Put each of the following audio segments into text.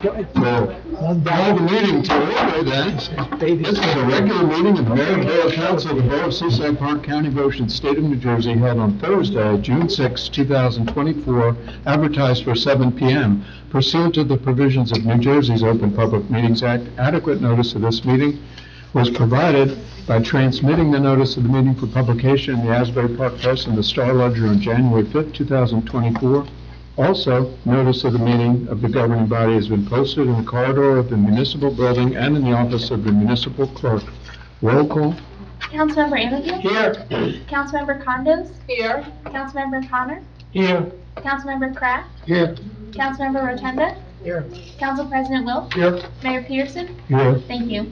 Well, call the meeting to order then. This is a regular meeting of the Mayor and Borough Council of the Borough of Seaside, Park County, Ocean State of New Jersey, held on Thursday, June 6, 2024, advertised for 7 p.m. Pursuant to the provisions of New Jersey's Open Public Meetings Act, adequate notice of this meeting was provided by transmitting the notice of the meeting for publication in the Asbury Park Press and the Star Ledger on January 5, 2024. Also, notice of the meeting of the governing body has been posted in the corridor of the municipal building and in the office of the municipal clerk. Roll call. Councilmember Anfield? Here. Councilmember Condos? Here. Councilmember Connor? Here. Councilmember Kraft? Here. Councilmember Rotunda? Here. Council President Wilk? Here. Mayor Peterson? Here. Thank you.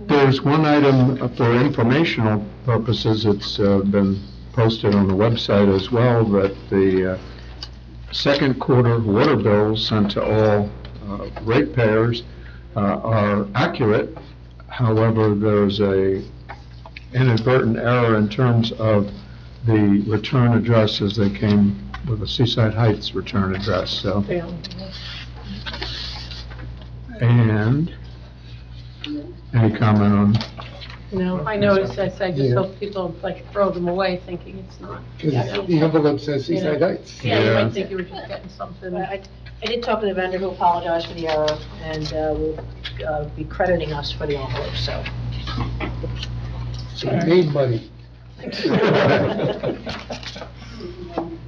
There's one item for informational purposes. It's been posted on the website as well, that the second quarter water bills sent to all ratepayers are accurate. However, there's a inadvertent error in terms of the return address as they came with the Seaside Heights return address. So, and any comment on? No, I noticed this, I just hope people like throw them away thinking it's not. Because the envelope says Seaside Heights. Yeah, you Yeah. might think you were just getting something. I did talk to the vendor who apologized for the error and will be crediting us for the envelope, so. So you made money.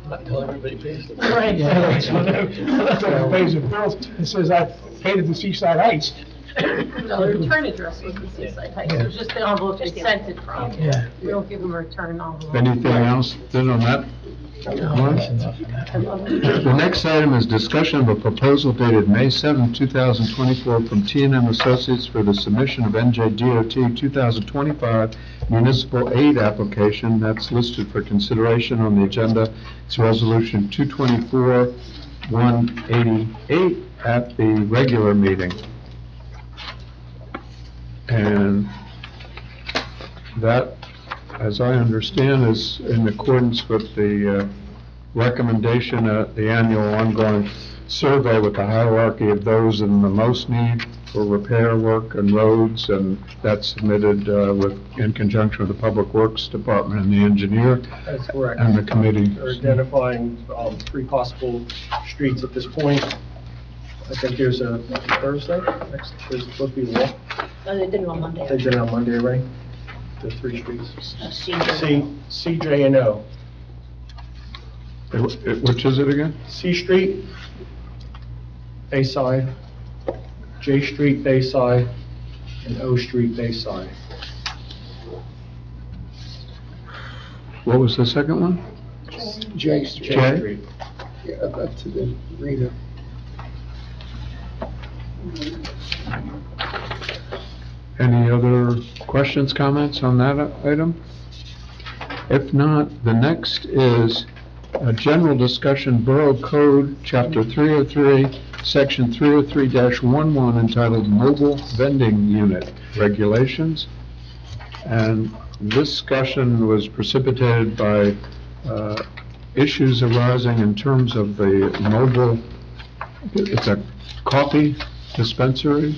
Until everybody pays it. Right. That's when everybody pays the bills. It says I paid it to Seaside Heights. No, the return address was the Seaside Heights, it was just the envelope they sent it from. Yeah. We don't give them a return envelope. Anything else then on that? I love it. The next item is discussion of a proposal dated May 7, 2024 from T&M Associates for the submission of NJDOT 2025 municipal aid application. That's listed for consideration on the agenda. It's Resolution 224-188 at the regular meeting. And that, as I understand, is in accordance with the recommendation at the annual ongoing survey with the hierarchy of those in the most need for repair work and roads, and that's submitted in conjunction with the Public Works Department and the engineer That's correct. and the committee. They're identifying 3 possible streets at this point. I think there's a Thursday, there's supposed to be a walk. They did it on Monday. They did it on Monday, right? The 3 streets. CJ. C, J, and O. Which is it again? C Street, Bayside, J Street, Bayside, and O Street, Bayside. What was the second one? J Street. J Street. Yeah, up to the arena. Any other questions, comments on that item? If not, the next is a general discussion, Borough Code, Chapter 303, Section 303-11, entitled Mobile Vending Unit Regulations. And this discussion was precipitated by issues arising in terms of the mobile, it's a coffee dispensary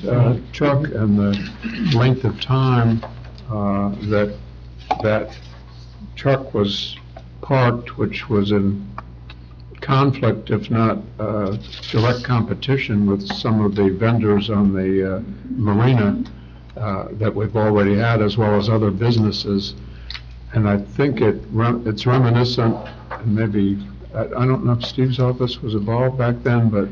truck, and the length of time that truck was parked, which was in conflict, if not direct competition, with some of the vendors on the marina that we've already had, as well as other businesses. And I think it's reminiscent, and maybe, I don't know if Steve's office was involved back then, but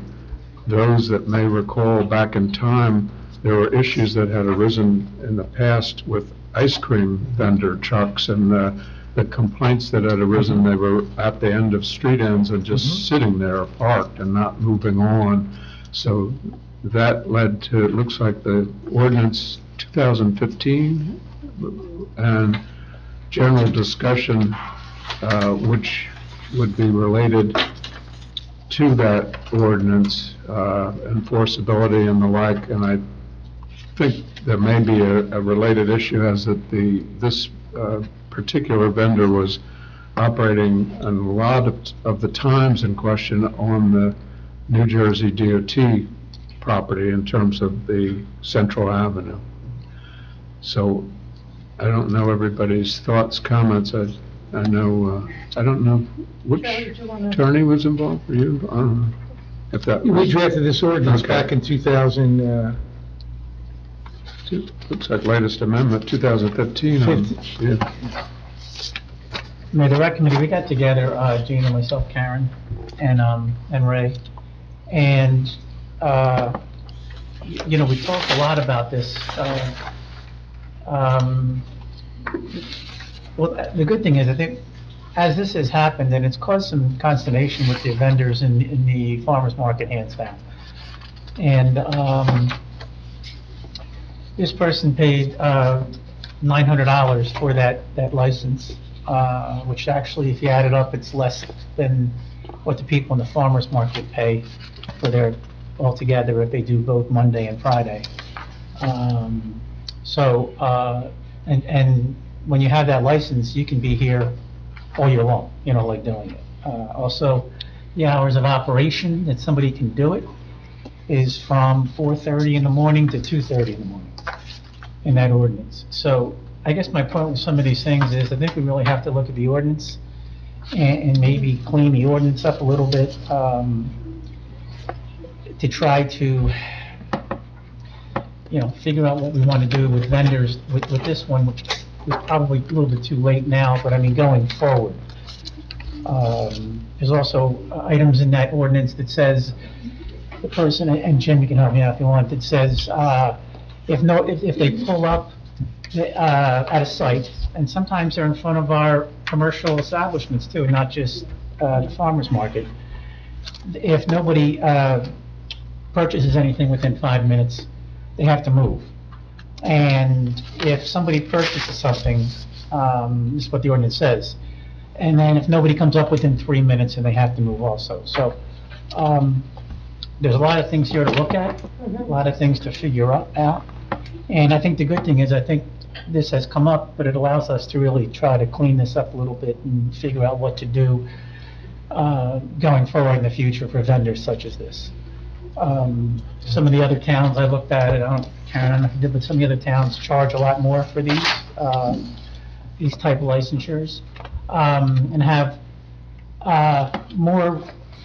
those that may recall back in time, there were issues that had arisen in the past with ice cream vendor trucks, and the complaints that had arisen, they were at the end of street ends and just sitting there parked and not moving on. So that led to, it looks like the ordinance 2015 and general discussion which would be related to that ordinance, enforceability and the like. And I think there may be a related issue, as that this particular vendor was operating a lot of the times in question on the New Jersey DOT property in terms of the Central Avenue. So I don't know everybody's thoughts, comments. I know, I don't know which attorney was involved for you? I don't know if that We was, drafted this ordinance Okay. back in 2000, looks like latest amendment, 2015. Yeah. Mayor, the rec committee, we got together, Gina, myself, Karen, and Ray, and, you know, we talked a lot about this. Well, the good thing is, I think, as this has happened, and it's caused some consternation with the vendors in the farmer's market hands down. And, this person paid, $900 for that license, which actually, if you add it up, it's less than what the people in the farmer's market pay for their, altogether, if they do both Monday and Friday. And when you have that license, you can be here all year long, you know, like doing it. Also, the hours of operation that somebody can do it is from 4:30 in the morning to 2:30 in the morning in that ordinance. So I guess my point with some of these things is I think we really have to look at the ordinance and maybe clean the ordinance up a little bit, to try to, you know, figure out what we want to do with vendors with this one, which is probably a little bit too late now, but I mean, going forward. There's also items in that ordinance that says, the person, and Jim, you can help me out if you want, that says, if they pull up at a site, and sometimes they're in front of our commercial establishments too, not just the farmer's market. If nobody purchases anything within 5 minutes, they have to move. And if somebody purchases something, this is what the ordinance says, and then if nobody comes up within 3 minutes, then they have to move also. So, there's a lot of things here to look at, a lot of things to figure out. And I think the good thing is, I think this has come up, but it allows us to really try to clean this up a little bit and figure out what to do going forward in the future for vendors such as this. Some of the other towns I looked at, I don't, Karen, I don't know if you did, but some of the other towns charge a lot more for these type of licensures, and have more,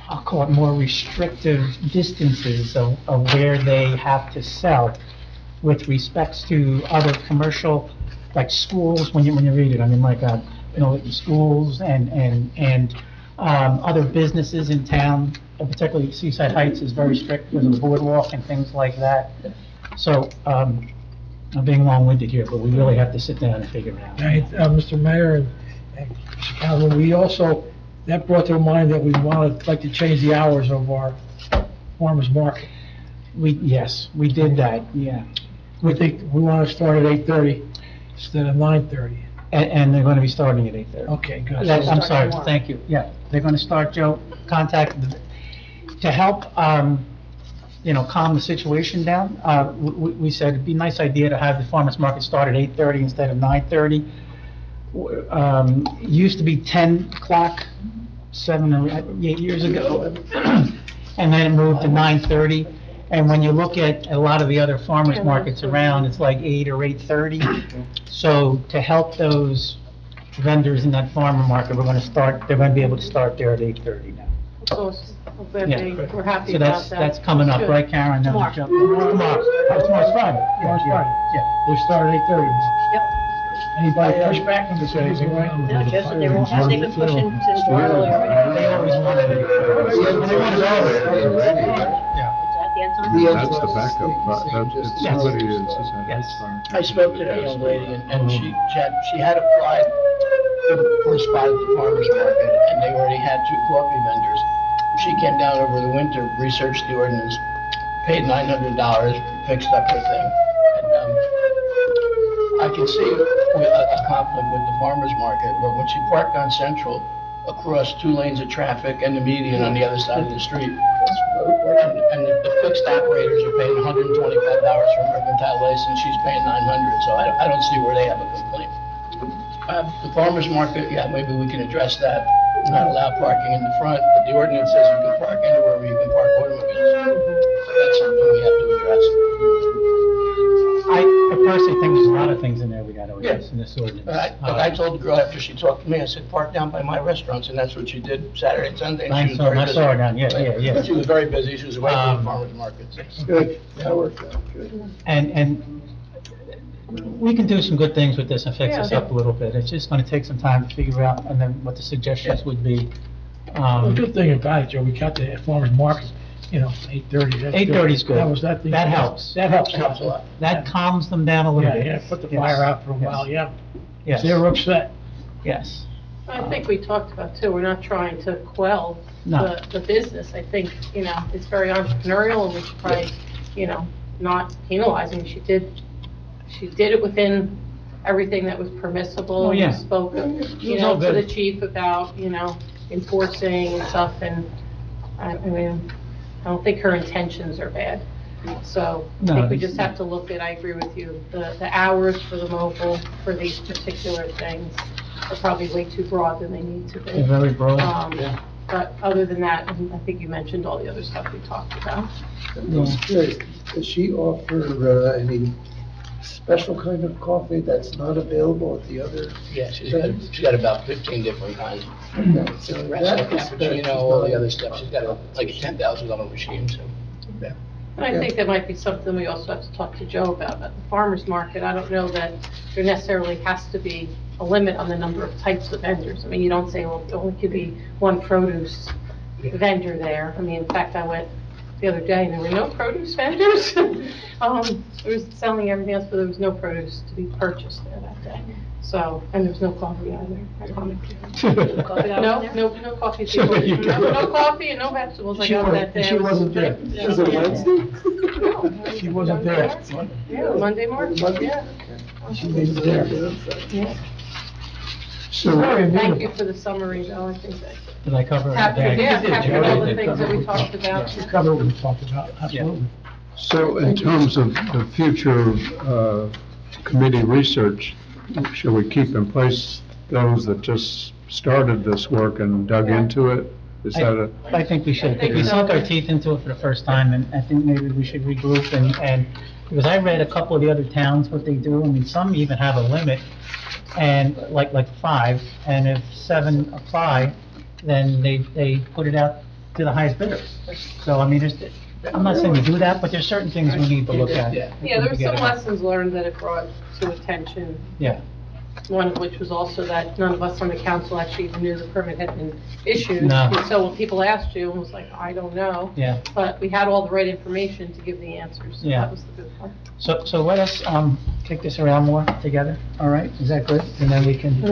I'll call it more restrictive distances of where they have to sell with respects to other commercial, like schools, when you read it, I mean, like, you know, schools and other businesses in town, and particularly Seaside Heights is very strict because of the boardwalk and things like that. So, I'm being long-winded here, but we really have to sit down and figure it out. Mr. Mayor and Mr. Councilman, we also, that brought to mind that we like to change the hours of our farmer's market. Yes, we did that, yeah. We want to start at 8:30 instead of 9:30. And they're going to be starting at 8:30. Okay, good. I'm sorry, thank you, yeah. They're going to start, Joe, to help, you know, calm the situation down. We said it'd be a nice idea to have the farmer's market start at 8:30 instead of 9:30. It used to be 10 o'clock, 7 or 8 years ago, and then it moved to 9:30. And when you look at a lot of the other farmers markets around, it's like 8 or 8:30. So to help those vendors in that farmer market, they're going to be able to start there at 8:30 now. So, Yeah. we're happy So about that. that's coming up, Good. right, Karen? Then we'll Tomorrow. jump- Tomorrow's Friday. Tomorrow's Friday. Yeah. They start at 8:30. Yep. Anybody push back on this anything, right? No, just that they won't have, they've been pushing since earlier. They always wanted it. They wanted it earlier. Yeah. That's the backup, if somebody is, Yes. I spoke to that young lady, and she had applied for a spot at the farmer's market, and they already had 2 coffee vendors. She came down over the winter, researched the ordinance, paid $900, fixed up her thing. And I can see a conflict with the farmer's market, but when she parked on Central, across 2 lanes of traffic and the median on the other side of the street, and the fixed operators are paying $125 for a mercantile license, she's paying $900, so I don't see where they have a complaint. The farmer's market, yeah, maybe we can address that. not allow parking in the front, but the ordinance says you can park anywhere where you can park automobiles. So that's something we have to address. I personally think there's a lot of things in there we gotta address in this ordinance. I told the girl after she talked to me, I said, park down by my restaurants, and that's what she did Saturday and Sunday. and she was very I busy. saw her down, yeah. She was very busy, she was away from the farmer's markets. Good, that worked out, good. And we can do some good things with this and fix this up a little bit. It's just gonna take some time to figure out, and then what the suggestions would be. The good thing about it, Joe, we got the farmer's market, 8:30. 8:30 is good. That That helps. That helps. Helps a lot. That calms them down a little bit. Yeah, put the Yes. fire out for a Yes. while, yeah. Yes, They were upset. yes. I think we talked about too, we're not trying to quell No. the business. I think, it's very entrepreneurial and we should probably, not penalizing. She did it within everything that was permissible. Oh, yeah. We spoke, was all to the good. chief about, enforcing and stuff, and I mean, I don't think her intentions are bad. So I No, think we it's- just have to look at, I agree with you, the hours for the mobile for these particular things are probably way too broad than they need to They're be. very broad. But other than that, I think you mentioned all the other stuff we talked about. That's good. Does she offer any special kind of coffee that's not available at the other? Yeah, she's got about 15 different kinds. So Espresso, that is- cappuccino, all the other stuff. She's got like a $10,000 machine, so. And I think that might be something we also have to talk to Joe about the farmer's market. I don't know that there necessarily has to be a limit on the number of types of vendors. I mean, you don't say, well, there only could be one produce vendor there. I mean, in fact, I went the other day and there were no produce vendors. There was selling everything else, but there was no produce to be purchased there that day. So, and there was no coffee either, ironically. No coffee. There you go. No coffee and no vegetables I got that day. She wasn't there. Is it Wednesday? No. She wasn't there. Yeah, Monday morning, Monday? yeah. She wasn't there. Yeah. So, Thank you for the summary, though, I think that Did I cover? captured, Yeah, captured all the did things that cover we it. talked about. We covered what we talked about, absolutely. so in terms of the future committee research, should we keep in place those that just started this work and dug into it? Is that a? I think we should, I think we so. sunk our teeth into it for the first time, and I think maybe we should regroup and, because I read a couple of the other towns, what they do, I mean, some even have a limit, and like 5, and if 7 apply, then they put it out to the highest bidder. So, I mean, I'm not saying we do that, but there's certain things we need to look at. Yeah. Yeah, there were some lessons learned that it brought to attention. Yeah. One of which was also that none of us on the council actually even knew the permit had been issued. No. And so when people asked you, it was like, I don't know. Yeah. But we had all the right information to give the answers. So Yeah. that was the good part. So let us, kick this around more together, all right? Is that good? And then we can,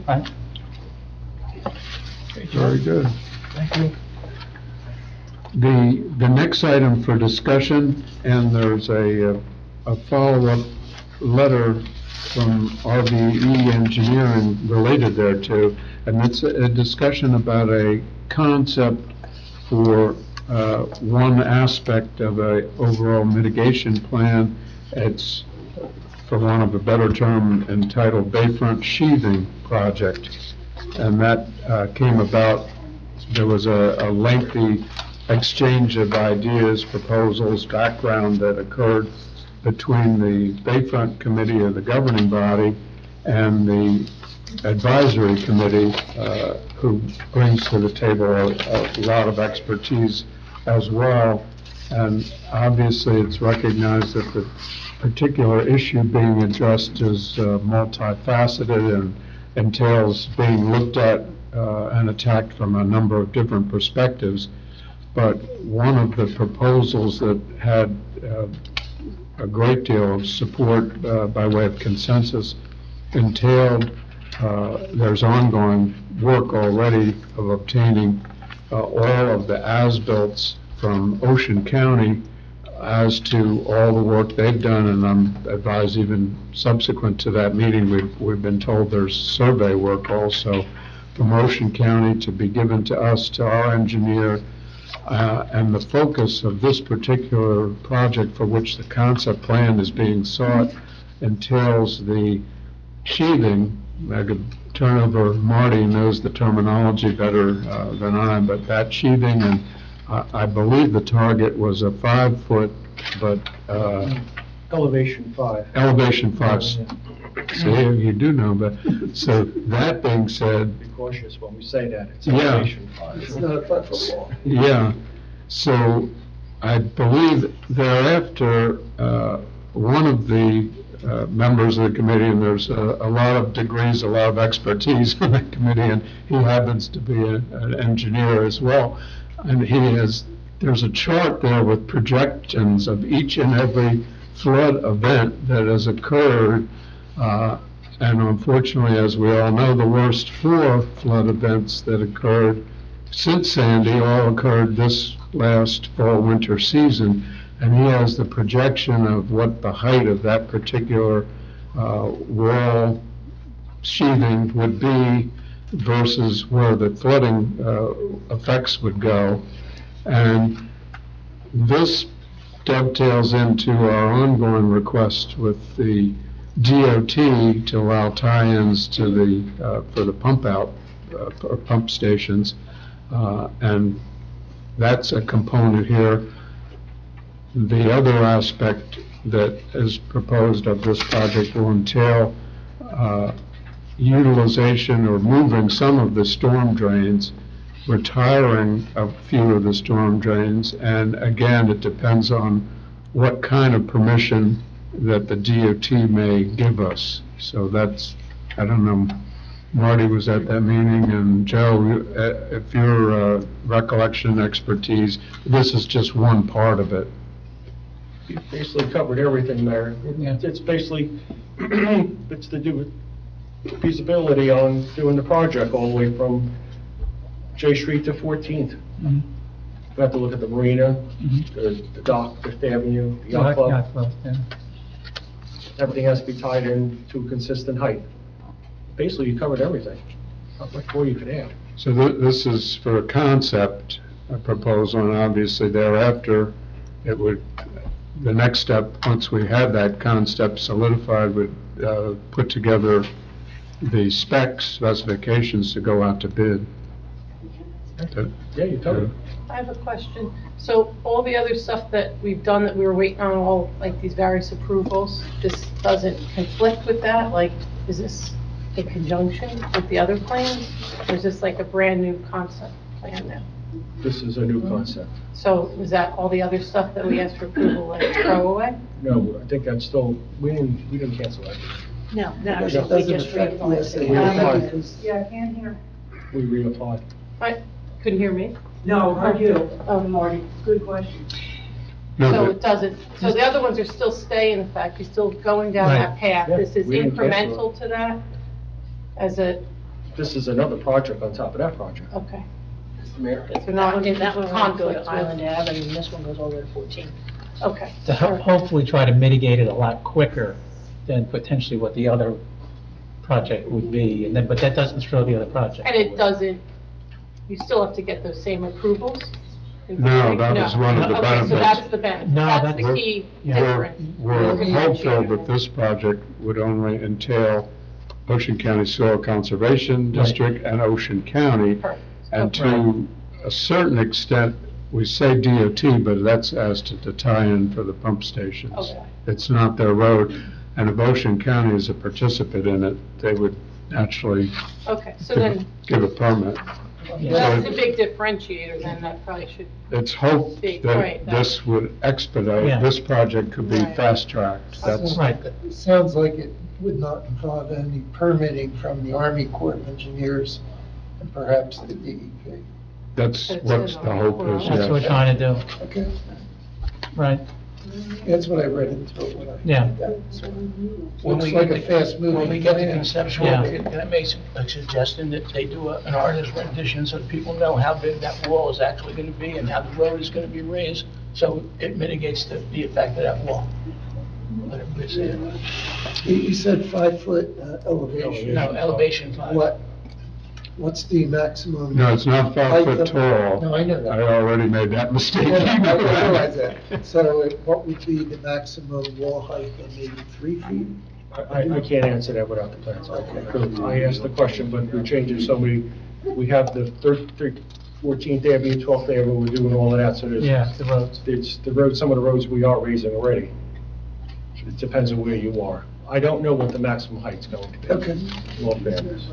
all right? Very good. Thank you. The next item for discussion, and there's a follow-up letter from RVE Engineering related thereto, and it's a discussion about a concept for one aspect of a overall mitigation plan. It's, for want of a better term, entitled Bayfront Sheathing Project. And that came about, there was a lengthy exchange of ideas, proposals, background that occurred between the Bayfront Committee of the governing body and the advisory committee, who brings to the table a lot of expertise as well. And obviously, it's recognized that the particular issue being addressed is multifaceted and entails being looked at and attacked from a number of different perspectives. But one of the proposals that had a great deal of support by way of consensus entailed, there's ongoing work already of obtaining all of the as-bills from Ocean County as to all the work they've done, and I'm advised even subsequent to that meeting, we've been told there's survey work also from Ocean County to be given to us, to our engineer, and the focus of this particular project for which the concept plan is being sought entails the sheathing I could turn over, Marty knows the terminology better than I, but that sheathing, and I believe the target was a 5 foot, but Elevation 5. elevation 5. See, you do know, but, so that being said, Be cautious when we say that, it's Yeah. elevation 5. It's not a 5-foot wall. yeah, so I believe thereafter, one of the members of the committee, and there's a lot of degrees, a lot of expertise on that committee, and he happens to be an engineer as well, and there's a chart there with projections of each and every flood event that has occurred, and unfortunately, as we all know, the worst 4 flood events that occurred since Sandy all occurred this last fall-winter season, and he has the projection of what the height of that particular wall sheathing would be versus where the flooding effects would go. And this dovetails into our ongoing request with the DOT to allow tie-ins to for the pump out, or pump stations, and that's a component here. The other aspect that is proposed of this project will entail utilization or moving some of the storm drains, retiring a few of the storm drains, and again, it depends on what kind of permission that the DOT may give us. So that's, I don't know, Marty was at that meeting, and Joe, if your recollection, expertise, this is just one part of it. You basically covered everything there. Yeah. It's basically, it's to do with feasibility on doing the project all the way from J Street to 14th. Mhm. We have to look at the marina, Mhm. the dock, Fifth Avenue, the yacht club. Yacht club, yeah. Everything has to be tied in to a consistent height. Basically, you covered everything. Not much more you could add. So this is for a concept, a proposal, and obviously thereafter, it would, the next step, once we had that concept solidified, would put together the specs, specifications to go out to bid. Yeah, you covered it. I have a question. So all the other stuff that we've done that we were waiting on, all like these various approvals, this doesn't conflict with that? Like, is this in conjunction with the other plans? Or is this like a brand new concept plan now? This is a new concept. So is that all the other stuff that we asked for approval, like throw away? No, I think that's still, we didn't cancel that. No, Because no, it we doesn't just affect the revised it. SAA because We reapplied. I couldn't hear me. No, I do. Oh, Marty. Good question. No, So but- it doesn't, so the other ones are still staying, in fact, you're still going down Right. that path. Yeah, This is we didn't cancel incremental to that? As a, This is another project on top of that project. okay. Mr. Mayor? So not in That one will go conflict to Island with, Ave, and this one goes over to 14. okay. To hopefully try to mitigate it a lot quicker than potentially what the other project would be, and then, but that doesn't throw the other project. And it doesn't, you still have to get those same approvals? No, that was one of the Okay, so benefits. that's the benefit, No, that's that's- the key Yeah. difference. We're hopeful that this project would only entail Ocean County Soil Conservation District and Ocean County. Perfect. And to a certain extent, we say DOT, but that's as to the tie-in for the pump stations. Okay. It's not their road, and if Ocean County is a participant in it, they would naturally Okay, so then, give a permit. that's the big differentiator, then that probably should, It's hoped Big, that right, this would Yeah. expedite, this project could be Right. fast-tracked. That's, Right. it sounds like it would not involve any permitting from the Army Corps of Engineers and perhaps the DEP. that's It's what in the hope is, That's what we're yeah. trying to do, Okay, right? that's what I read into it when I. Yeah. When Looks we like get a the- fast-moving When we get the plan. conceptual, Yeah. can I make a suggestion that they do an artist rendition so that people know how big that wall is actually gonna be and how the road is gonna be raised, so it mitigates the effect of that wall? Let everybody see it. You said 5-foot elevation. No, elevation 5. What's the maximum? No, it's not 5 height foot of- tall. No, I know that. I already made that mistake. I realize that. So what would be the maximum wall height, then maybe 3 feet? I can't answer that without the plans. I asked the question, but we're changing so many, we have the 14th Avenue, 12th Avenue, we're doing all of that, so there's. Yeah, the roads. It's the road, some of the roads we are raising already. It depends on where you are. I don't know what the maximum height's going to be. Okay, In all fairness.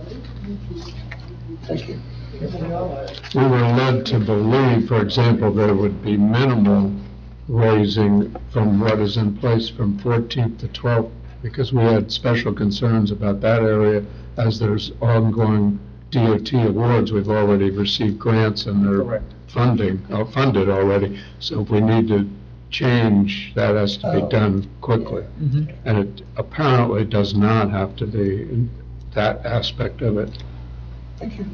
thank you. We were led to believe, for example, there would be minimal raising from what is in place from 14th to 12th, because we had special concerns about that area, as there's ongoing DOT awards. We've already received grants and they're Correct. funded already. So if we need to change, that has to be done quickly. Mhm. And it apparently does not have to be in that aspect of it. Thank you.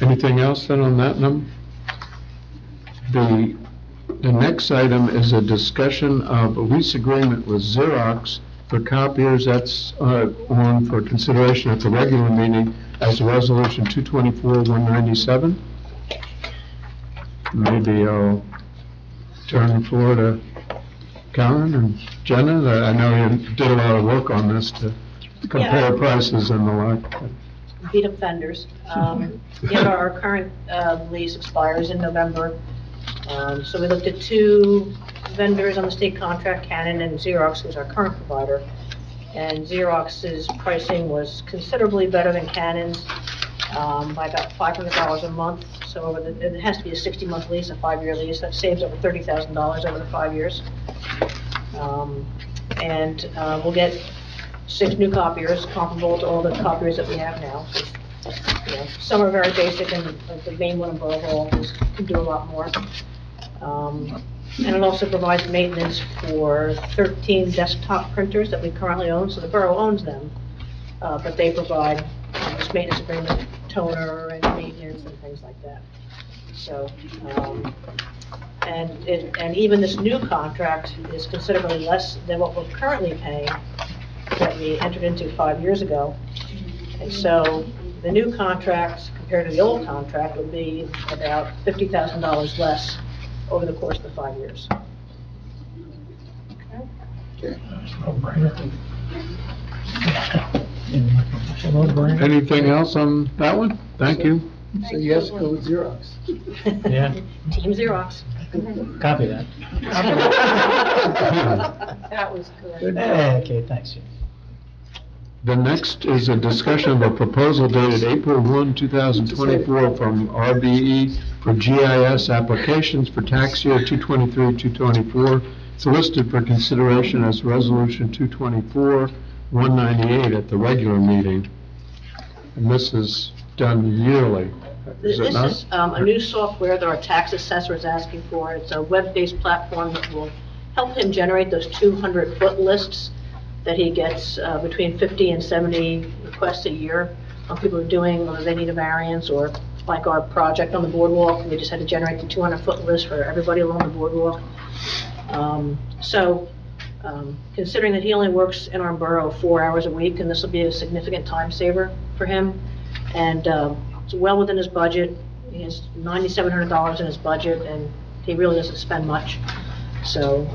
Anything else then on that number? The next item is a discussion of a lease agreement with Xerox for copiers. That's on for consideration at the regular meeting as Resolution 224-197. Maybe I'll turn the floor to Karen and Jenna. I know you did a lot of work on this to compare prices and the like. Beat up vendors. Our current lease expires in November. So we looked at two vendors on the state contract, Canon and Xerox, who's our current provider. And Xerox's pricing was considerably better than Canon's by about $500 a month. So it has to be a 60-month lease, a 5-year lease. That saves over $30,000 over the 5 years. We'll get 6 new copiers, comparable to all the copiers that we have now. You know, some are very basic, and the main one in Borough Hall can do a lot more. And it also provides maintenance for 13 desktop printers that we currently own, so the borough owns them, but they provide this maintenance agreement, toner and maintenance and things like that. So, and even this new contract is considerably less than what we're currently paying that we entered into 5 years ago. And so the new contract compared to the old contract would be about $50,000 less over the course of the 5 years. Okay. Anything else on that one? Thank you. So yes, go with Xerox. Yeah, Team Xerox. copy that. That was good. Okay, thanks. The next is a discussion of a proposal dated April 1, 2024 from RBE for GIS applications for tax year 223-224. It's listed for consideration as Resolution 224-198 at the regular meeting. And this is done yearly, is it This not? is a new software that our tax assessor is asking for. It's a web-based platform that will help him generate those 200-foot lists that he gets between 50 and 70 requests a year on people who are doing, whether they need a variance, or like our project on the boardwalk, we just had to generate the 200-foot list for everybody along the boardwalk. Considering that he only works in our borough 4 hours a week, and this will be a significant time saver for him, and it's well within his budget. He has $9,700 in his budget, and he really doesn't spend much. So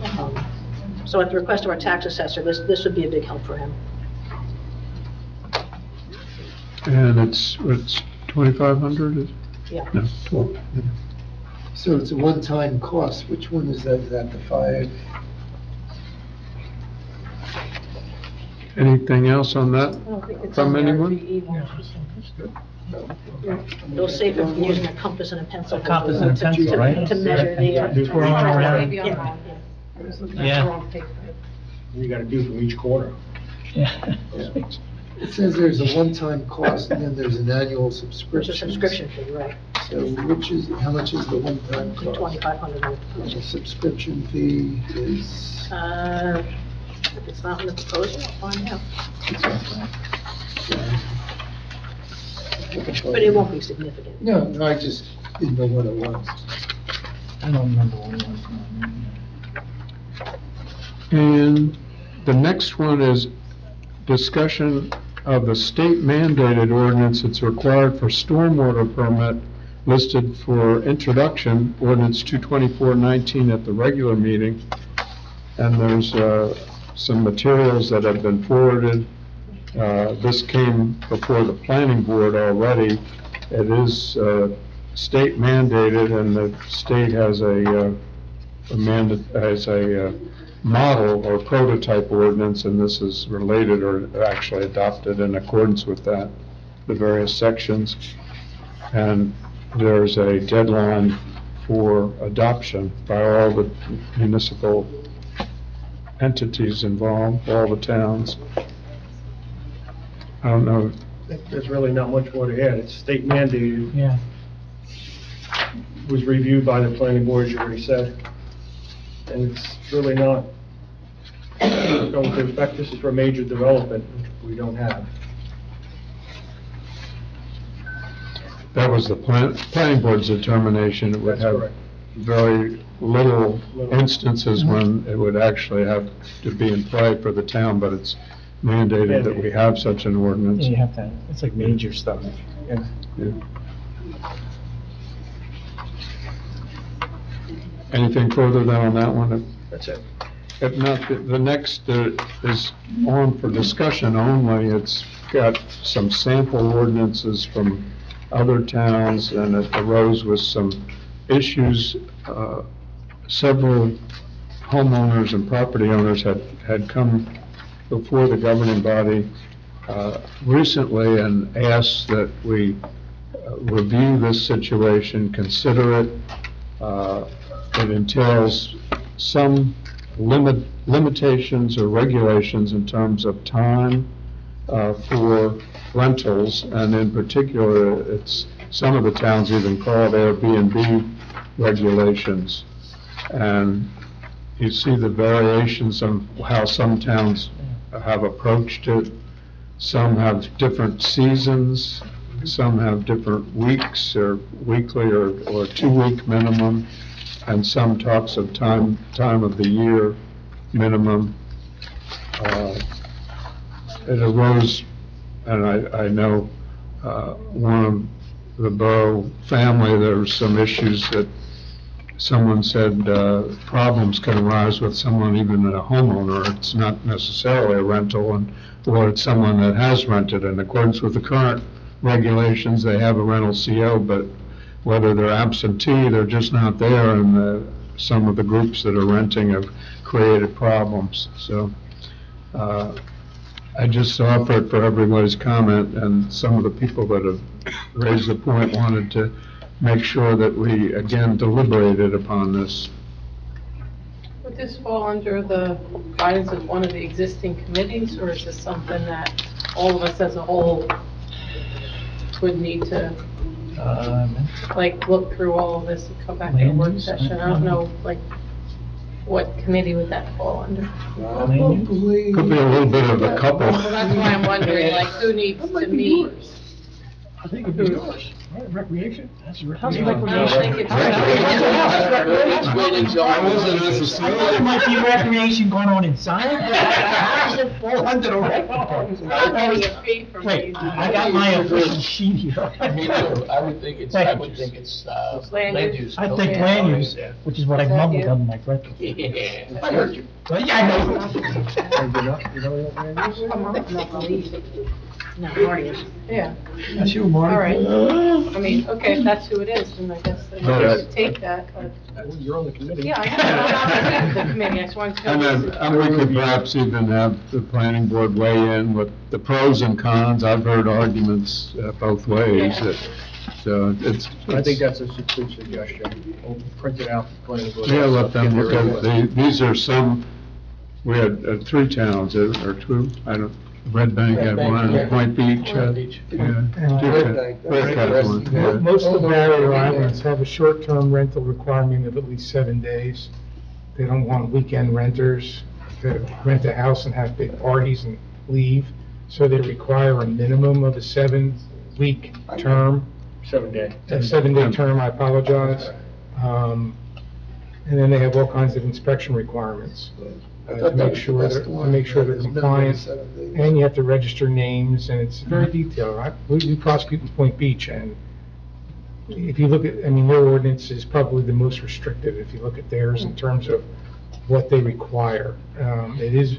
at the request of our tax assessor, this would be a big help for him. And it's 2,500? Yeah. No, 12. So it's a one-time cost. Which one is that? Is that the 5? Anything else on that I don't think it's from on there. anyone? It'll save him from using a compass and a pencil. A compass and a pencil, right? To measure the. Twirling around. Maybe online, Yeah. You gotta do from each corner. Yeah. It says there's a one-time cost and then there's an annual Which subscription. is a subscription fee, right? So how much is the one-time cost? $2,500. The subscription fee is, If it's not in the proposal, I'll find out. But it won't be significant. no, I just didn't know what it was. I don't remember what it was. And the next one is discussion of the state mandated ordinance that's required for stormwater permit listed for introduction, ordinance 224-19 at the regular meeting. and there's some materials that have been forwarded. This came before the planning board already. It is state mandated, and the state has a model or prototype ordinance, and this is related or actually adopted in accordance with that, the various sections. And there's a deadline for adoption by all the municipal entities involved, all the towns. I don't know. There's really not much more to add. It's state mandated, Yeah. was reviewed by the planning board, as you already said. And it's really not going to affect, this is for major development, which we don't have. That was the planning board's determination. It would That's have correct. very little instances when it would actually have to be in play for the town, but it's mandated that we have such an ordinance. You have to, it's like major stuff. Yeah. Yeah. Anything further than on that one? That's it. If not, the next is on for discussion only. It's got some sample ordinances from other towns, and it arose with some issues. Several homeowners and property owners had come before the governing body recently and asked that we review this situation, consider it. It entails some limitations or regulations in terms of time for rentals, and in particular, it's, some of the towns even call it Airbnb regulations. And you see the variations of how some towns have approached it. Some have different seasons, some have different weeks or weekly or 2-week minimum, and some talks of time of the year minimum. It arose, and I know one of the borough family, there were some issues that someone said problems can arise with someone, even a homeowner. It's not necessarily a rental, or it's someone that has rented. In accordance with the current regulations, they have a rental CO, but whether they're absentee, they're just not there, and some of the groups that are renting have created problems. So I just offer it for everybody's comment, and some of the people that have raised the point wanted to make sure that we, again, deliberated upon this. Would this fall under the guidance of one of the existing committees, or is this something that all of us as a whole would need to, like, look through all of this and come back to a work session? I don't know, like, what committee would that fall under? Probably. Could be a little bit of a couple. Well, that's why I'm wondering, like, who needs to meet? I think it'd be yours, right? Recreation? That's How's recreation. I don't think it's. There might be recreation going on inside. Getting a fee from Wait, these. I got my official sheet here. Me too. I would think it's land use. Oh, I think land use, which is what I mumbled under my breath. Yeah, I heard you. But yeah, I know. No, Marty is. Yeah, That's you, Marty. all right. I mean, okay, if that's who it is, then I guess they should take that, but, You're on the committee. yeah, I know, the committee, I just wanted to. And we could perhaps even have the planning board weigh in with the pros and cons. I've heard arguments both ways. Yeah. So it's. I think that's a good suggestion. We'll print it out. for planning board. Yeah, let them look at, these are some, we had 3 towns, or 2, I don't, Red Bank had Red Bank, one, yeah. Point Beach had, Beach. yeah. Red Bank, Red had one, yeah. Most of the barrier islands have a short-term rental requirement of at least 7 days. They don't want weekend renters to rent a house and have big parties and leave, so they require a minimum of a 7-week term. 7 day. A 7-day term, I apologize. And then they have all kinds of inspection requirements to make sure they're compliant. And you have to register names, and it's very detailed. We prosecute in Point Beach, and if you look at, I mean, their ordinance is probably the most restrictive if you look at theirs in terms of what they require. It is,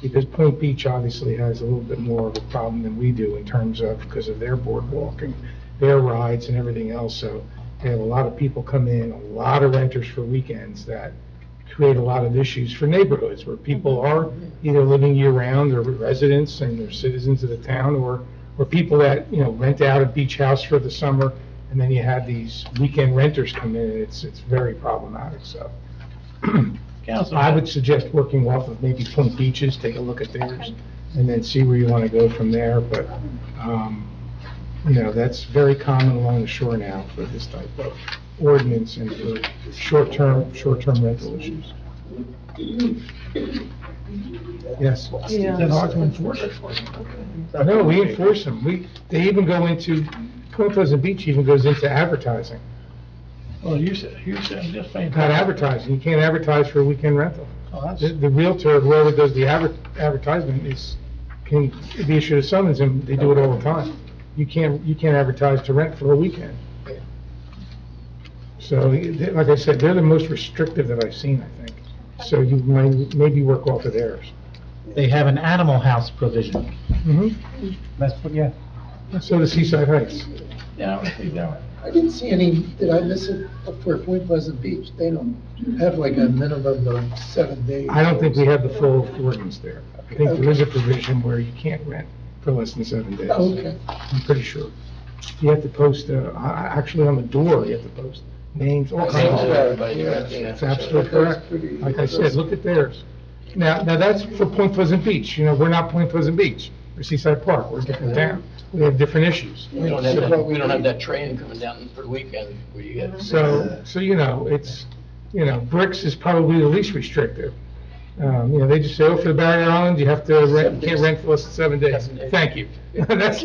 because Point Beach obviously has a little bit more of a problem than we do in terms of, because of their boardwalk and their rides and everything else, so they have a lot of people come in, a lot of renters for weekends that create a lot of issues for neighborhoods where people are either living year-round or residents and they're citizens of the town, or people that, you know, rent out a beach house for the summer, and then you have these weekend renters come in, and it's very problematic, so. I would suggest working off of maybe Point Beaches, take a look at theirs, and then see where you want to go from there, but, you know, that's very common along the shore now for this type of ordinance and for short-term rental issues. Yes? Is that hard to enforce? No, we enforce them. They even go into, Point Pleasant Beach even goes into advertising. Well, you said just fine. Not advertising, you can't advertise for a weekend rental. Oh, that's, The realtor, whoever does the advertisement can be issued a summons, and they do it all the time. You can't advertise to rent for a weekend. So, like I said, they're the most restrictive that I've seen, I think. So you might, maybe work off of theirs. They have an animal house provision. Mm-hmm. That's what, yeah. So does Seaside Heights. yeah. I didn't see any, did I miss it, for Point Pleasant Beach? They don't have like a minimum of 7 days. I don't think we have the full ordinance there. I think there is a provision where you can't rent for less than 7 days. Okay. I'm pretty sure. You have to post, actually on the door, you have to post names, all kinds of stuff. That's absolutely correct. Like I said, look at theirs. Now that's for Point Pleasant Beach. You know, we're not Point Pleasant Beach. We're Seaside Park. We're a different town. We have different issues. We don't have that train coming down for the weekend where you get. So, you know, it's, you know, Bricks is probably the least restrictive. You know, they just say, oh, for the Barrier Island, you have to rent, you can't rent for less than 7 days. Thank you. That's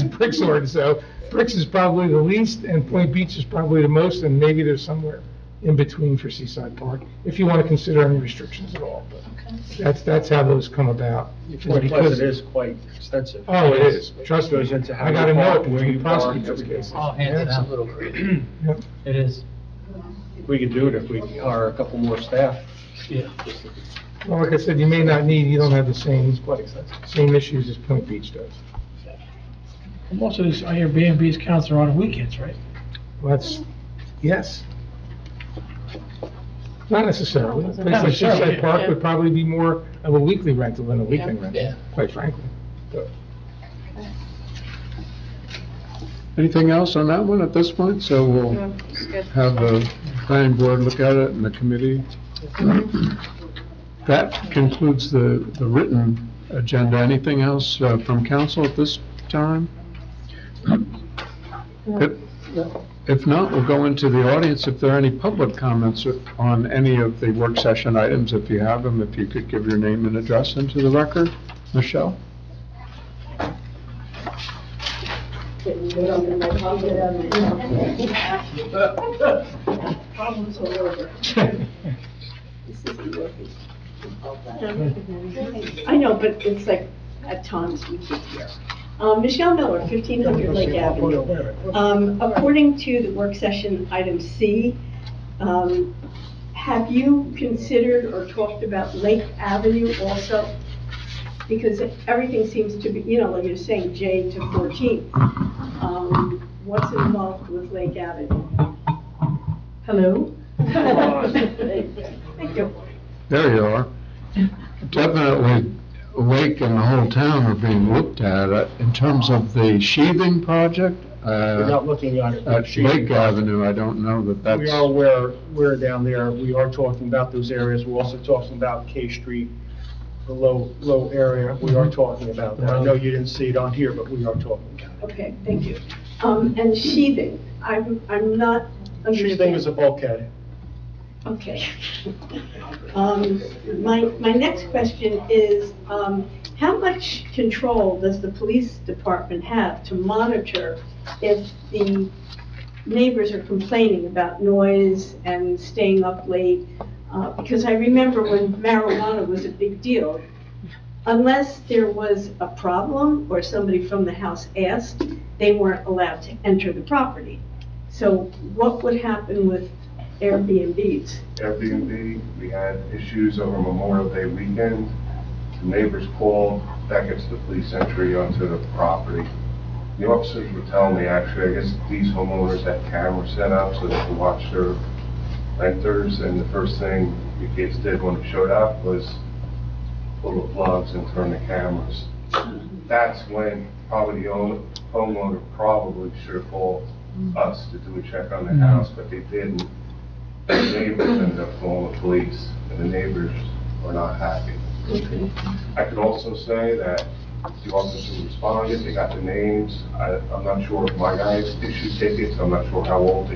Bricks ordinance. So Bricks is probably the least, and Point Beach is probably the most, and maybe there's somewhere in between for Seaside Park, if you want to consider any restrictions at all. But that's how those come about. Point Pleasant is quite extensive. Oh, it is. Trust me. Goes into how I you gotta know park, it where because you we park, prosecute those everything. cases. All hands It's a down. little crazy. Yep. It is. We could do it if we hire a couple more staff. Yeah. Well, like I said, you may not need, you don't have the same, Quite extensive. same issues as Point Beach does. Most of these Airbnbs counts are on weekends, right? Well, that's, yes. Not necessarily. Place like necessarily, Seaside Park yeah. would probably be more of a weekly rental than a weekend rental, Yeah. quite frankly. Anything else on that one at this point? So we'll No, it's good. have the planning board look at it and the committee. That concludes the written agenda. Anything else from council at this time? If not, we'll go into the audience. If there are any public comments on any of the work session items, if you have them, if you could give your name and address into the record. Michelle? Problems all over. This isn't working. I know, but it's like, at times we can't hear. Michelle Miller, 1500 Lake Avenue. According to the work session item C, have you considered or talked about Lake Avenue also? Because everything seems to be, you know, like you're saying, J to 14. What's involved with Lake Avenue? Hello? Thank you. There you are. Definitely, Lake and the whole town are being looked at. In terms of the sheathing project, We're not looking at it. at Lake Avenue, I don't know that that's. We are aware, we're down there, we are talking about those areas, we're also talking about K Street, the low area, we are talking about that. I know you didn't see it on here, but we are talking about it. Okay, thank you. And sheathing, I'm not understanding. Sheathing is a bulkhead. Okay. My next question is, how much control does the police department have to monitor if the neighbors are complaining about noise and staying up late? Because I remember when marijuana was a big deal, unless there was a problem or somebody from the house asked, they weren't allowed to enter the property. So what would happen with Airbnbs? Airbnb, we had issues over Memorial Day weekend. The neighbors called, that gets the police entry onto the property. The officers were telling me, actually, I guess these homeowners had cameras set up so they could watch their renters, and the first thing the kids did when it showed up was pull the plugs and turn the cameras. That's when probably the homeowner probably should have called us to do a check on the house, but they didn't. The neighbors ended up calling the police, and the neighbors were not happy. I could also say that the officers responded, they got the names. I'm not sure if my guys issued tickets, I'm not sure how old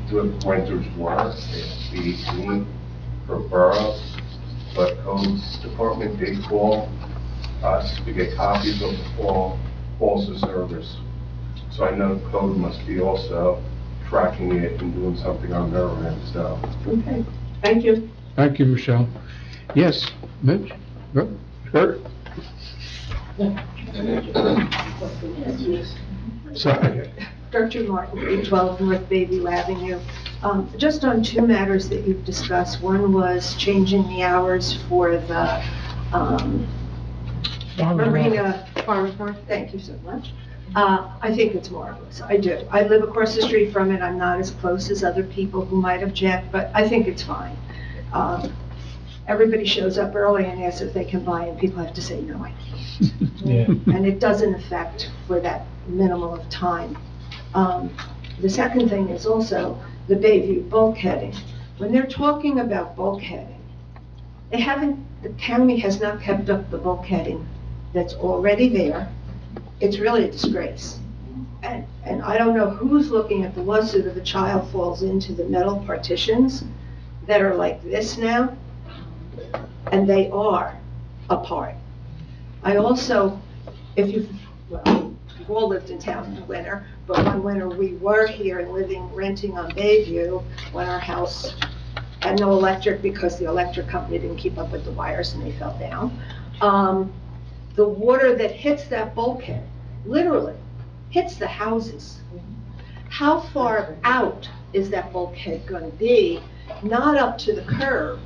the renters were. They 18 per borough, but code department did call us to get copies of all calls of service. So I know code must be also tracking it and doing something on their end, so. Okay, thank you. Thank you, Michelle. Yes, Mitch? Kurt? Sorry. Gertrude Martin, 312 North Bayview Avenue. Just on two matters that you've discussed. One was changing the hours for the Marina Farmers Market. Thank you so much. I think it's marvelous. I do. I live across the street from it. I'm not as close as other people who might object, but I think it's fine. Everybody shows up early and asks if they can buy, and people have to say no. Yeah. And it doesn't affect for that minimal of time. The second thing is also the Bayview bulkheading. When they're talking about bulkheading, the county has not kept up the bulkheading that's already there. It's really a disgrace. And I don't know who's looking at the lawsuit if a child falls into the metal partitions that are like this now, and they are apart. I also, you've all lived in town in the winter, but one winter we were here and renting on Bayview when our house had no electric because the electric company didn't keep up with the wires and they fell down. The water that hits that bulkhead, literally, hits the houses. How far out is that bulkhead going to be? Not up to the curb,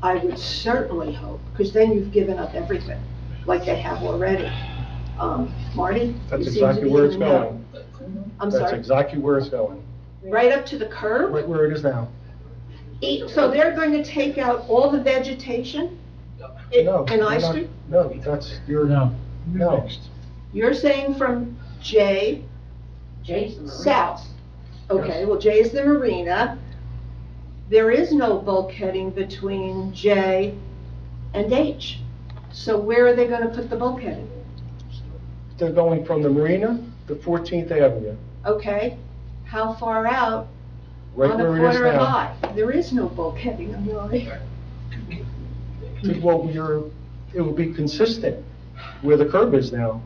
I would certainly hope, because then you've given up everything, like they have already. Marty? That's exactly where it's going. I'm sorry? That's exactly where it's going. Right up to the curb? Right where it is now. So they're going to take out all the vegetation No, in I we're not- Street? No, that's your, no. You're saying from J south? Okay, well, J is the marina. There is no bulkheading between J and H. So where are they going to put the bulkheading? They're going from the marina to 14th Avenue, Okay, how far out right on the where it is corner of now. I? There is no bulkheading on I. Well, it will be consistent where the curb is now.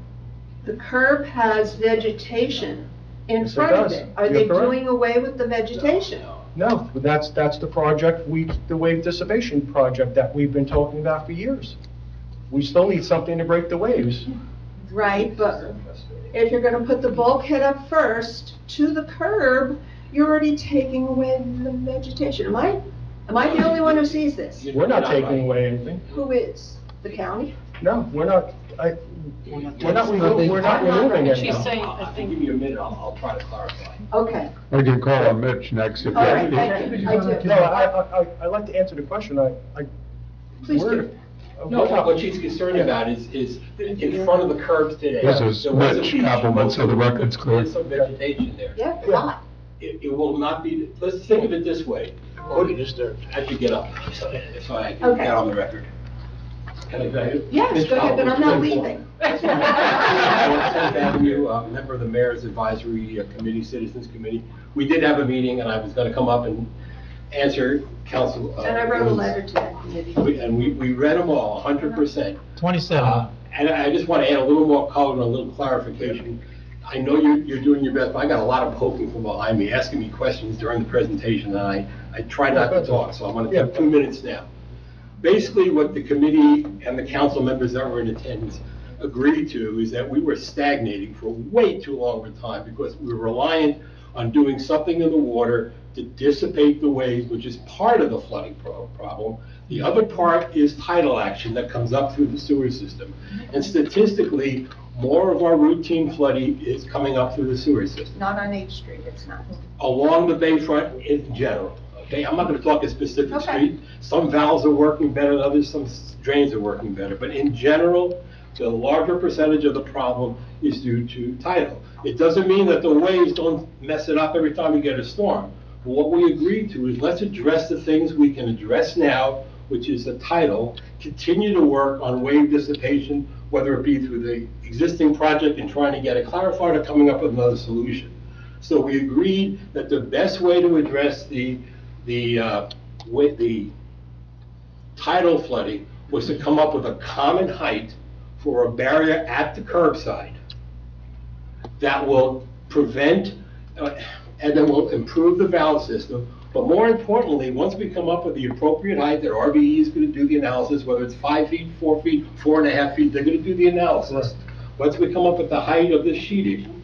The curb has vegetation in Yes, it front of does. it. Are You're they correct. doing away with the vegetation? No, but that's the project, the wave dissipation project that we've been talking about for years. We still need something to break the waves. Right, but if you're gonna put the bulkhead up first to the curb, you're already taking away the vegetation. Am I the only one who sees this? We're not taking away anything. Who is? The county? No, we're not removing She's anything. saying, I think. Give me a minute, I'll try to clarify. Okay, We can call on Mitch next if all right, you thank you, I do. No, I'd like to answer the question. Please do. No, what she's concerned about is in front of the curbs today. This is there was a Mitch beach, Appleman, so the most of it, record's clear. There's some vegetation there. Yeah, a lot. It will not be, let's think of it this way. I should get up, if I can Okay. get on the record. Can I go ahead? Yes, go ahead, but I'm not leaving. 10th Avenue, member of the Mayor's Advisory Committee, Citizens Committee. We did have a meeting, and I was going to come up and answer council. And I wrote a letter to that committee. And we read them all, 100%. 27. And I just want to add a little more color and a little clarification. I know you're doing your best, but I got a lot of poking from behind me, asking me questions during the presentation, and I try not to talk, so I'm going to take 2 minutes now. Basically, what the committee and the council members that were in attendance agreed to is that we were stagnating for way too long of a time because we were reliant on doing something in the water to dissipate the waves, which is part of the flooding problem. The other part is tidal action that comes up through the sewer system. And statistically, more of our routine flooding is coming up through the sewer system, Not on 8th Street, it's not. along the bayfront in general. Okay, I'm not going to talk a specific Okay. street. Some valves are working better than others, some drains are working better. But in general, the larger percentage of the problem is due to tidal. It doesn't mean that the waves don't mess it up every time we get a storm. But what we agreed to is let's address the things we can address now, which is the tidal, continue to work on wave dissipation, whether it be through the existing project and trying to get it clarified or coming up with another solution. So we agreed that the best way to address the tidal flooding was to come up with a common height for a barrier at the curbside that will prevent and that will improve the valve system. But more importantly, once we come up with the appropriate height, that RVE is going to do the analysis, whether it's 5 feet, 4 feet, 4.5 feet, they're going to do the analysis. Once we come up with the height of the sheeting,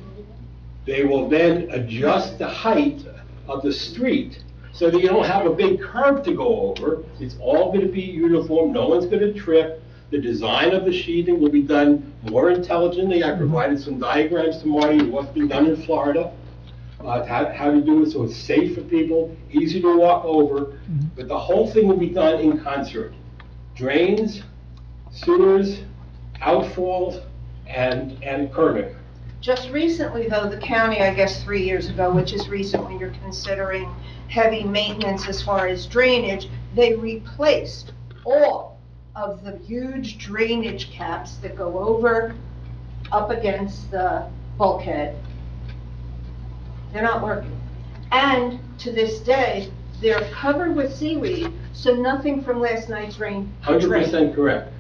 they will then adjust the height of the street so that you don't have a big curb to go over. It's all going to be uniform, no one's going to trip. The design of the sheathing will be done more intelligently. I provided some diagrams to Marty of what's been done in Florida, how to do it so it's safe for people, easy to walk over. But the whole thing will be done in concert. Drains, sewers, outfalls, and curbing. Just recently, though, the county, I guess 3 years ago, which is recent when you're considering heavy maintenance as far as drainage, they replaced all of the huge drainage caps that go over up against the bulkhead. They're not working. And to this day, they're covered with seaweed, so nothing from last night's rain can drain. 100% correct.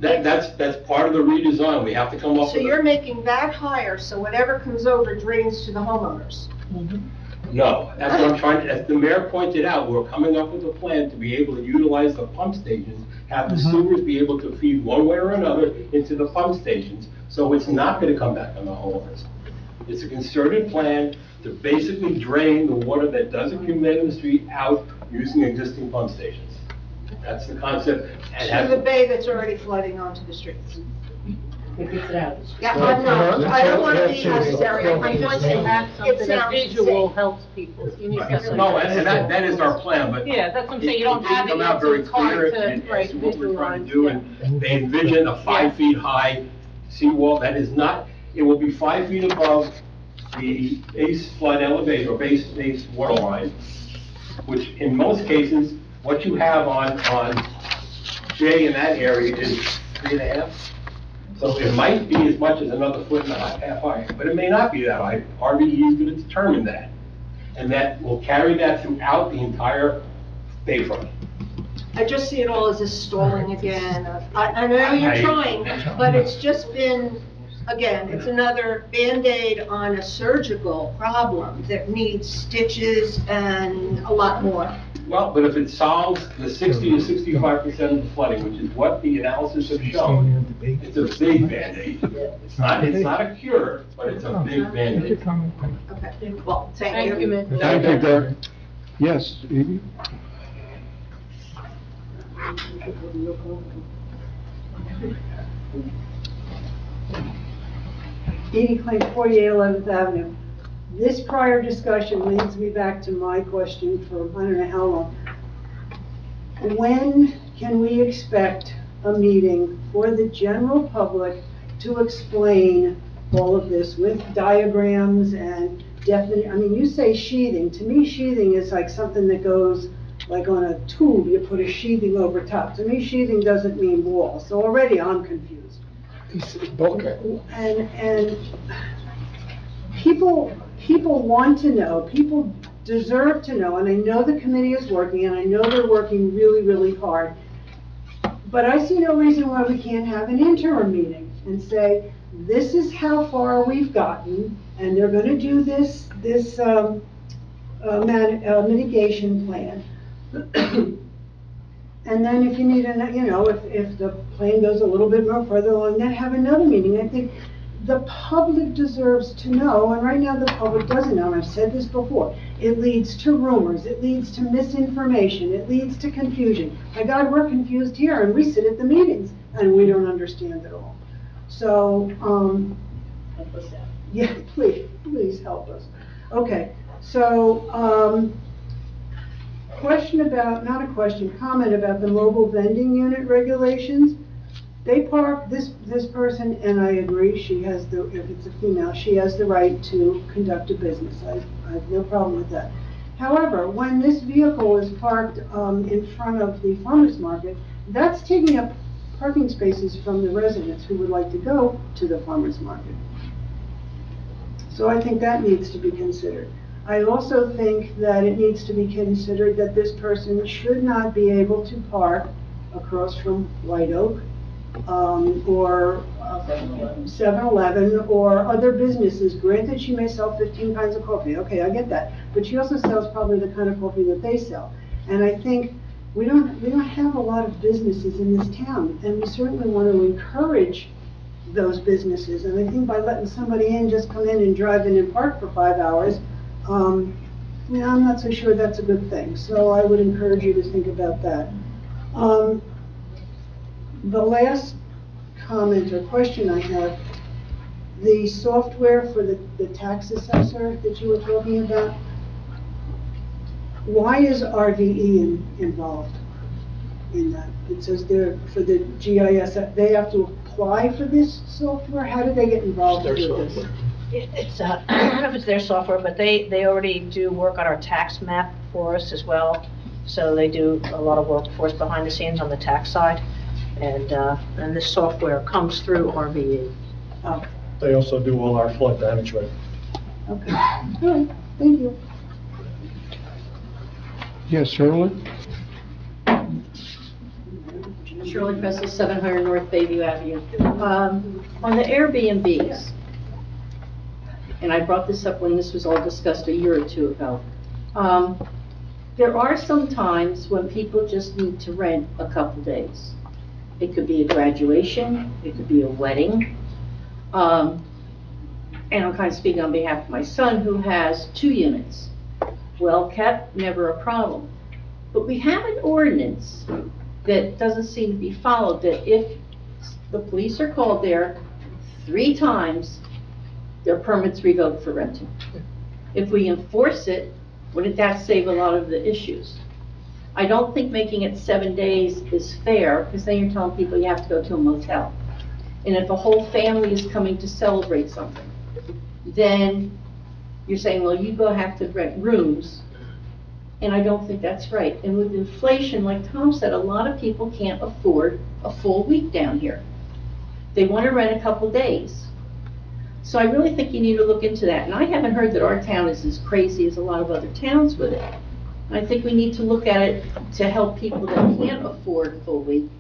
That's part of the redesign. We have to come up So with you're making that higher, so whatever comes over drains to the homeowners. No, that's what I'm trying to, as the mayor pointed out, we're coming up with a plan to be able to utilize the pump stations, have the sewers be able to feed one way or another into the pump stations, so it's not going to come back on the homeowners. It's a concerted plan to basically drain the water that doesn't accumulate in the street out using existing pump stations. That's the concept. To the bay that's already flooding onto the streets. It gets it out. Yeah, I'm not, I don't want to be necessary. I'm just saying that's something that sounds visual safe. helps people. You need something. No, and that is our plan, but. Yeah, that's what I'm saying, you don't have it come yet, out so very it's hard clear to, and right, as to what we're trying to visualize, do, yeah. and they envision a 5 feet high seawall that is not, it will be 5 feet above the base flood elevation, or base water line, which in most cases, what you have on J in that area is 3.5. So it might be as much as another 1.5 feet high, but it may not be that high. RVE is going to determine that. And that will carry that throughout the entire bayfront. I just see it all as a stalling again. I know you're trying, but it's just been, again, it's another Band-Aid on a surgical problem that needs stitches and a lot more. Well, but if it solves the 60 to 65% of the flooding, which is what the analysis has shown, it's a big Band-Aid. It's not a cure, but it's a big Band-Aid. Okay, well, thank you. Thank you, Mitch. Thank you, Derek. Yes, Edie? Edie Klein, 48 11th Avenue. This prior discussion leads me back to my question for I don't know how long. When can we expect a meeting for the general public to explain all of this with diagrams and definite, I mean, you say sheathing. To me, sheathing is like something that goes like on a tube, you put a sheathing over top. To me, sheathing doesn't mean wall, so already I'm confused. Bulkhead. And people want to know, people deserve to know, and I know the committee is working, and I know they're working really, really hard. But I see no reason why we can't have an interim meeting and say, this is how far we've gotten, and they're gonna do this mitigation plan. And then if you need if the plan goes a little bit more further along, then have another meeting. I think the public deserves to know, and right now the public doesn't know, and I've said this before, it leads to rumors, it leads to misinformation, it leads to confusion. My God, we're confused here, and we sit at the meetings, and we don't understand it all. So, yeah, please help us. Okay, so, question about, not a question, comment about the mobile vending unit regulations. They park, this person, and I agree, she has the, if it's a female, she has the right to conduct a business. I have no problem with that. However, when this vehicle is parked in front of the farmer's market, that's taking up parking spaces from the residents who would like to go to the farmer's market. So I think that needs to be considered. I also think that it needs to be considered that this person should not be able to park across from White Oak, or 7-Eleven, or other businesses. Granted, she may sell 15 kinds of coffee, okay, I get that, but she also sells probably the kind of coffee that they sell. And I think we don't have a lot of businesses in this town, and we certainly want to encourage those businesses. And I think by letting somebody in, just come in and drive in and park for 5 hours, I'm not so sure that's a good thing. So I would encourage you to think about that. The last comment or question I have, the software for the tax assessor that you were talking about, why is RVE involved in that? It says there for the GIS, they have to apply for this software? How do they get involved with this? It's, I don't know if it's their software, but they already do work on our tax map for us as well. So they do a lot of work for us behind the scenes on the tax side. And this software comes through RVE. Oh, They also do all our flood management. okay. All right, thank you. Yes, Shirley? Shirley Pressel, 700 North Bayview Avenue. On the Airbnbs, and I brought this up when this was all discussed a year or two ago, there are some times when people just need to rent a couple days. It could be a graduation, it could be a wedding. And I'm kind of speaking on behalf of my son, who has 2 units. Well kept, never a problem. But we have an ordinance that doesn't seem to be followed, that if the police are called there 3 times, their permit's revoked for renting. If we enforce it, wouldn't that save a lot of the issues? I don't think making it 7 days is fair, because then you're telling people you have to go to a motel. And if a whole family is coming to celebrate something, then you're saying, well, you go have to rent rooms, and I don't think that's right. And with inflation, like Tom said, a lot of people can't afford a full week down here. They want to rent a couple days. So I really think you need to look into that. And I haven't heard that our town is as crazy as a lot of other towns with it. I think we need to look at it to help people that can't afford a full week,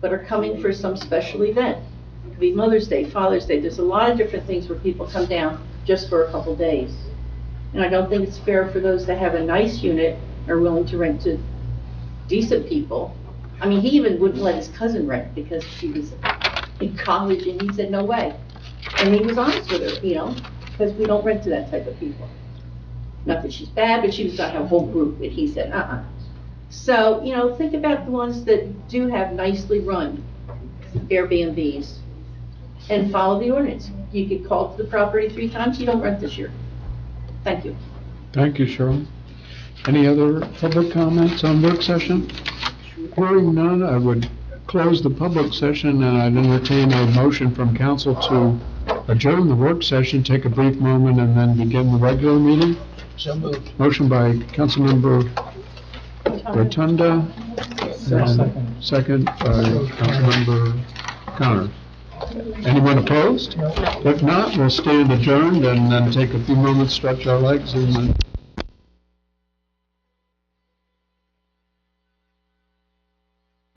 but are coming for some special event. It could be Mother's Day, Father's Day. There's a lot of different things where people come down just for a couple days. And I don't think it's fair for those that have a nice unit and are willing to rent to decent people. I mean, he even wouldn't let his cousin rent because she was in college, and he said, no way. And he was honest with her, because we don't rent to that type of people. Not that she's bad, but she was going to have a whole group, and he said, So, think about the ones that do have nicely run Airbnbs and follow the ordinance. You could call to the property 3 times, you don't rent this year. Thank you. Thank you, Shirley. Any other public comments on work session? Hearing none, I would close the public session, and I'd entertain a motion from council to adjourn the work session, take a brief moment, and then begin the regular meeting. So moved. Motion by Councilmember Rotunda, and second by Councilmember Connor. Anyone opposed? If not, we'll stand adjourned and then take a few moments, stretch our legs, and then